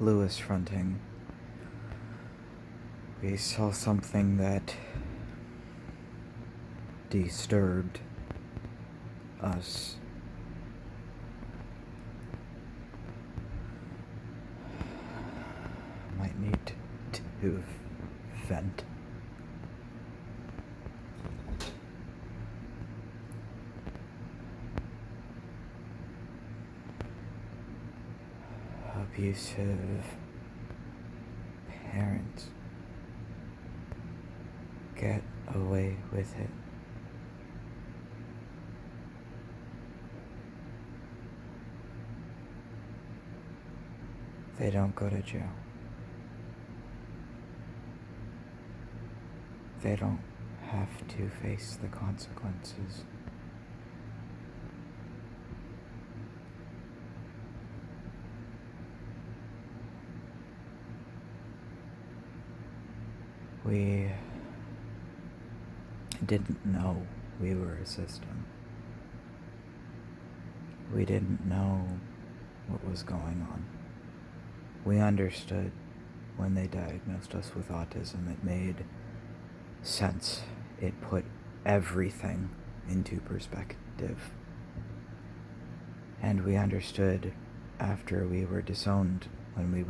Luise fronting, we saw something that disturbed us. Might need to vent. Abusive parents get away with it. They don't go to jail. They don't have to face the consequences. We didn't know we were a system. We didn't know what was going on. We understood when they diagnosed us with autism. It made sense. It put everything into perspective. And we understood after we were disowned, when we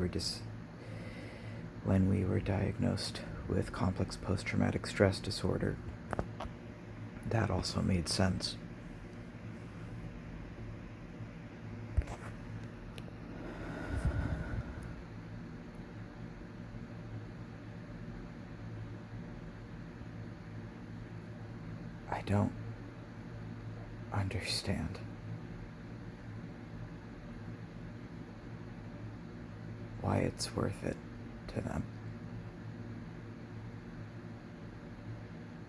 were diagnosed with complex post-traumatic stress disorder. That also made sense. I don't understand why it's worth it to them.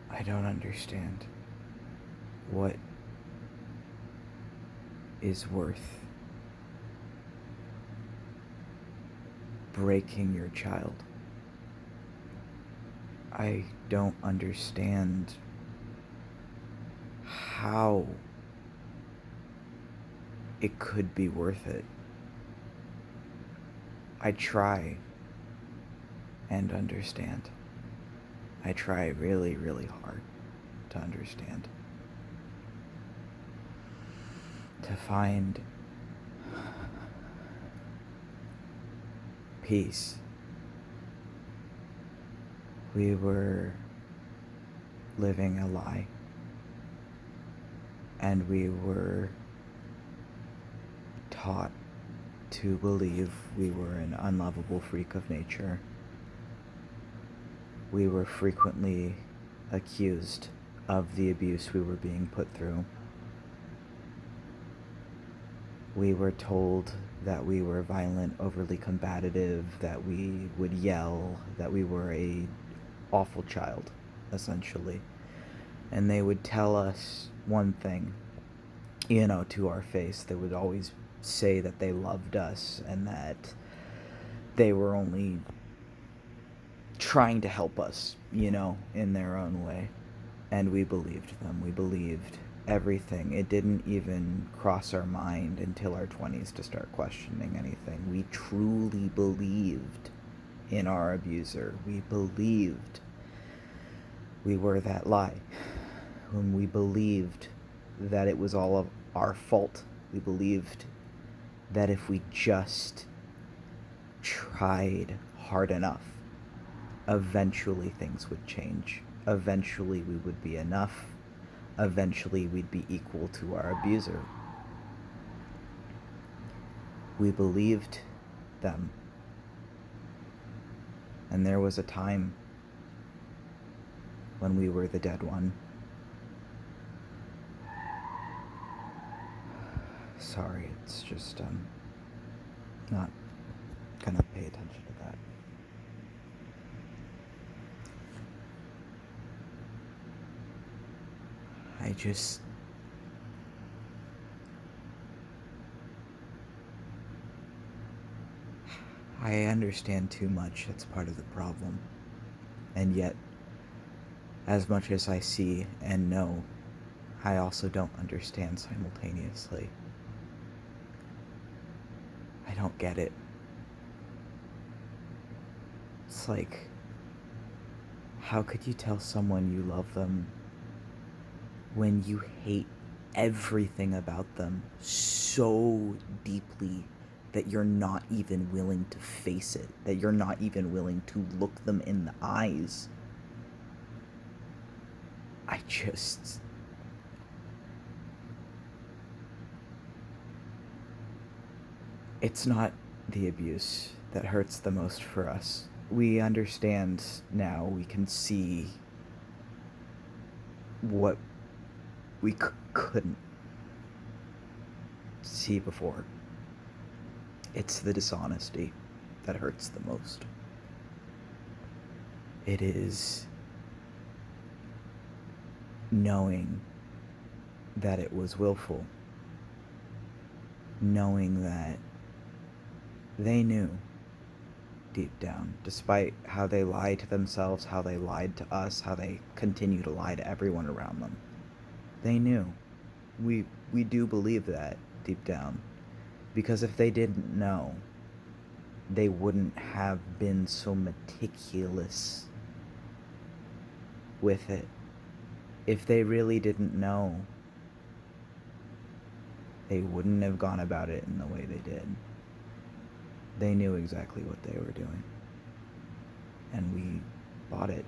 I don't understand what is worth breaking your child. I don't understand how it could be worth it. I try and understand. I try really, really hard to understand. To find peace. We were living a lie. And we were taught to believe we were an unlovable freak of nature. We were frequently accused of the abuse we were being put through. We were told that we were violent, overly combative, that we would yell, that we were a awful child, essentially. And they would tell us one thing, to our face. They would always say that they loved us and that they were only trying to help us, in their own way. And we believed them. We believed everything. It didn't even cross our mind until our 20s to start questioning anything. We truly believed in our abuser. We believed we were that lie. When we believed that it was all of our fault. We believed that if we just tried hard enough, eventually things would change. Eventually we would be enough. Eventually we'd be equal to our abuser. We believed them. And there was a time when we were the dead one. Sorry, it's just, not gonna pay attention to that. I understand too much. That's part of the problem. And yet, as much as I see and know, I also don't understand simultaneously. I don't get it. It's like, how could you tell someone you love them when you hate everything about them so deeply that you're not even willing to face it, that you're not even willing to look them in the eyes? I just. It's not the abuse that hurts the most for us. We understand now, we can see what we couldn't see before. It's the dishonesty that hurts the most. It is knowing that it was willful, knowing that they knew deep down, despite how they lied to themselves, how they lied to us, how they continue to lie to everyone around them. They knew. We do believe that deep down. Because if they didn't know, they wouldn't have been so meticulous with it. If they really didn't know, they wouldn't have gone about it in the way they did. They knew exactly what they were doing. And we bought it.